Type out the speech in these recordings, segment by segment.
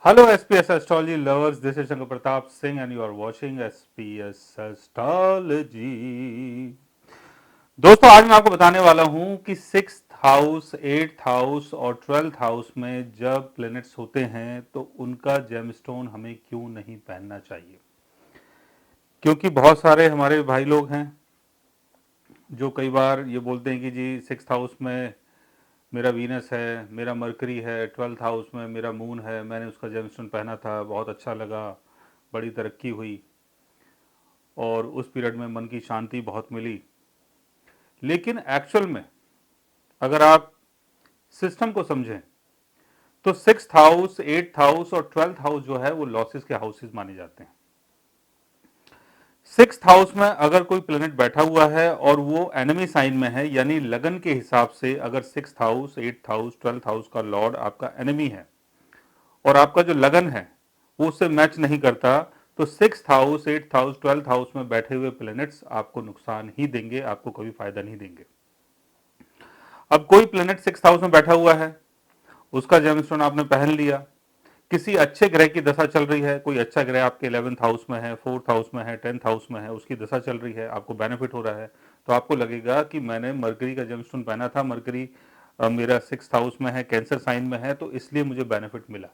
Hello SPS astrology lovers, this is Shankar Pratap Singh and you are watching SPS astrology। दोस्तों आज मैं आपको बताने वाला हूं कि 6th हाउस, 8th हाउस और 12th हाउस में जब प्लैनेट्स होते हैं तो उनका जेमस्टोन हमें क्यों नहीं पहनना चाहिए। क्योंकि बहुत सारे हमारे भाई लोग हैं जो कई बार ये बोलते हैं कि जी 6th हाउस में मेरा वीनस है, मेरा मरकरी है, 12th हाउस में मेरा मून है, मैंने उसका जेमस्टोन पहना था, बहुत अच्छा लगा, बड़ी तरक्की हुई और उस पीरियड में मन की शांति बहुत मिली। लेकिन एक्चुअल में अगर आप सिस्टम को समझें तो 6th हाउस, 8th हाउस और 12th हाउस जो है वो लॉसेस के हाउसेस माने जाते हैं। 6th हाउस में अगर कोई प्लेनेट बैठा हुआ है और वो एनिमी साइन में है, यानी लगन के हिसाब से अगर 6th house, 8th house, 12th house का लॉर्ड आपका एनिमी है और आपका जो लगन है वो उससे मैच नहीं करता, तो 6th house, 8th house, 12th house में बैठे हुए प्लैनेट्स आपको नुकसान ही देंगे, आपको कभी फायदा नहीं देंगे। अब कोई प्लैनेट 6th हाउस में बैठा हुआ है, उसका जेमस्टोन आपने पहन लिया, किसी अच्छे ग्रह की दशा चल रही है, कोई अच्छा ग्रह आपके 11th हाउस में है, 4th हाउस में है, 10th हाउस में है, उसकी दशा चल रही है, आपको बेनिफिट हो रहा है, तो आपको लगेगा कि मैंने मरकरी का जेमस्टोन पहना था, मरकरी मेरा 6th हाउस में है, कैंसर साइन में है, तो इसलिए मुझे बेनिफिट मिला।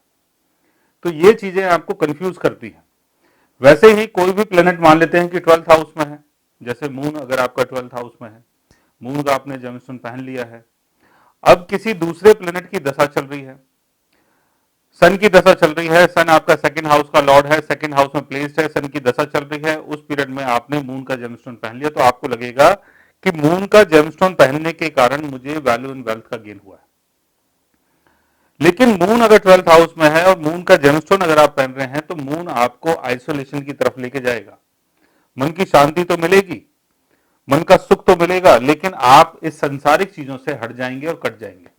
तो ये चीजें आपको कंफ्यूज करती हैं। वैसे ही कोई भी प्लेनेट मान लेते हैं कि 12th हाउस में है, जैसे मून अगर आपका 12th हाउस में है, मून का आपने जेमस्टोन पहन लिया है। अब किसी दूसरे प्लेनेट की दशा चल रही है, सन की दशा चल रही है, सन आपका 2nd हाउस का लॉर्ड है, 2nd हाउस में प्लेस्ड है, सन की दशा चल रही है, उस पीरियड में आपने मून का जेमस्टोन पहन लिया, तो आपको लगेगा कि मून का जेमस्टोन पहनने के कारण मुझे वैल्यू इन वेल्थ का गेन हुआ है। लेकिन मून अगर 12th हाउस में है और मून का जेमस्टोन अगर आप पहन रहे हैं तो मून आपको आइसोलेशन की तरफ लेके जाएगा। मन की शांति तो मिलेगी, मन का सुख तो मिलेगा, लेकिन आप इस संसारिक चीजों से हट जाएंगे और कट जाएंगे।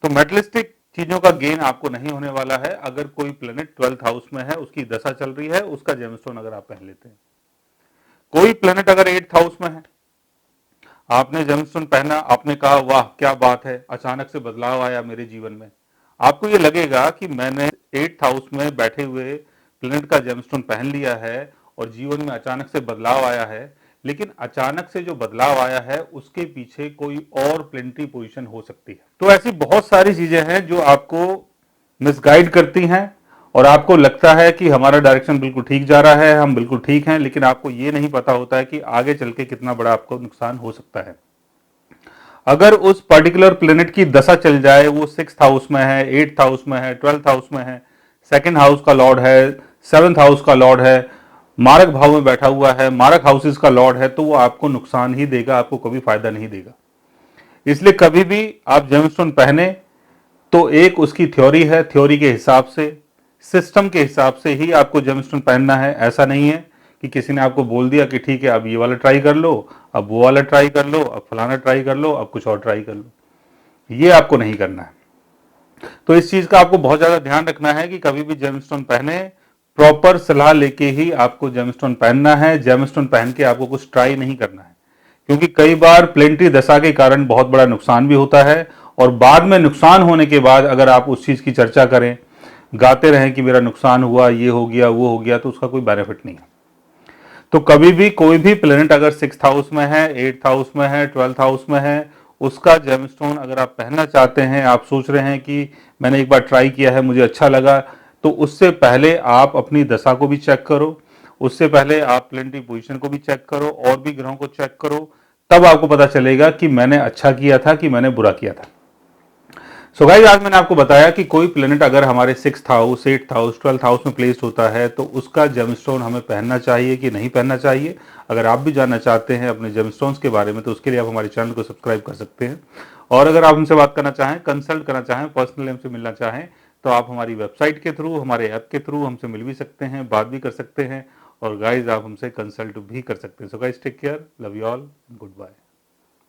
तो मेटलिस्टिक चीजों का गेन आपको नहीं होने वाला है अगर कोई प्लेनेट 12th हाउस में है, उसकी दशा चल रही है, उसका जेमस्टोन अगर आप पहन लेते हैं। कोई प्लेनेट अगर 8th हाउस में है, आपने जेमस्टोन पहना, आपने कहा वाह क्या बात है, अचानक से बदलाव आया मेरे जीवन में, आपको ये लगेगा कि मैंने 8th हाउस में बैठे हुए प्लेनेट का जेमस्टोन पहन लिया है और जीवन में अचानक से बदलाव आया है। लेकिन अचानक से जो बदलाव आया है उसके पीछे कोई और प्लेनेटरी पोजीशन हो सकती है। तो ऐसी बहुत सारी चीजें हैं जो आपको मिसगाइड करती हैं और आपको लगता है कि हमारा डायरेक्शन बिल्कुल ठीक जा रहा है, हम बिल्कुल ठीक हैं, लेकिन आपको ये नहीं पता होता है कि आगे चल के कितना बड़ा आपको नुकसान हो सकता है। अगर उस पर्टिकुलर प्लेनेट की दशा चल जाए, वो 6th हाउस में है, 8th हाउस में है, 12th हाउस में है, 2nd हाउस का लॉर्ड है, 7th हाउस का लॉर्ड है, मारक भाव में बैठा हुआ है, मारक हाउसेस का लॉर्ड है, तो वो आपको नुकसान ही देगा, आपको कभी फायदा नहीं देगा। इसलिए कभी भी आप जेमस्टोन पहने तो एक उसकी थ्योरी है, थ्योरी के हिसाब से, सिस्टम के हिसाब से ही आपको जेमस्टोन पहनना है। ऐसा नहीं है कि किसी ने आपको बोल दिया कि ठीक है अब ये वाला ट्राई कर लो, अब वो वाला ट्राई कर लो, अब फलाना ट्राई कर लो, अब कुछ और ट्राई कर लो, ये आपको नहीं करना है। तो इस चीज का आपको बहुत ज्यादा ध्यान रखना है कि कभी भी जेमस्टोन पहने प्रॉपर सलाह लेके ही आपको जेमस्टोन पहनना है। जेमस्टोन पहन के आपको कुछ ट्राई नहीं करना है, क्योंकि कई बार प्लेनेटरी दशा के कारण बहुत बड़ा नुकसान भी होता है और बाद में नुकसान होने के बाद अगर आप उस चीज की चर्चा करें, गाते रहें कि मेरा नुकसान हुआ, ये हो गया, वो हो गया, तो उसका कोई बेनिफिट नहीं है। तो कभी भी कोई भी प्लेनेट अगर 6th हाउस में है, 8th हाउस में है, 12th हाउस में है, उसका जेमस्टोन अगर आप पहनना चाहते हैं, आप सोच रहे हैं कि मैंने एक बार ट्राई किया है, मुझे अच्छा लगा, तो उससे पहले आप अपनी दशा को भी चेक करो, उससे पहले आप प्लेनेटरी पोजीशन को भी चेक करो और भी ग्रहों को चेक करो, तब आपको पता चलेगा कि मैंने अच्छा किया था कि मैंने बुरा किया था। सो गाइस, आज मैंने आपको बताया कि कोई प्लेनेट अगर हमारे 6th house, 8th house, 12th house में प्लेस्ड होता है तो उसका जेमस्टोन हमें पहनना चाहिए कि नहीं पहनना चाहिए। अगर आप भी जानना चाहते हैं अपने जेमस्टोन्स के बारे में तो उसके लिए आप हमारे चैनल को सब्सक्राइब कर सकते हैं। और अगर आप हमसे बात करना चाहें, कंसल्ट करना चाहें, पर्सनली हमसे मिलना चाहें, तो आप हमारी वेबसाइट के थ्रू, हमारे ऐप के थ्रू हमसे मिल भी सकते हैं, बात भी कर सकते हैं और गाइज आप हमसे कंसल्ट भी कर सकते हैं। So guys, take care, love you all, good bye.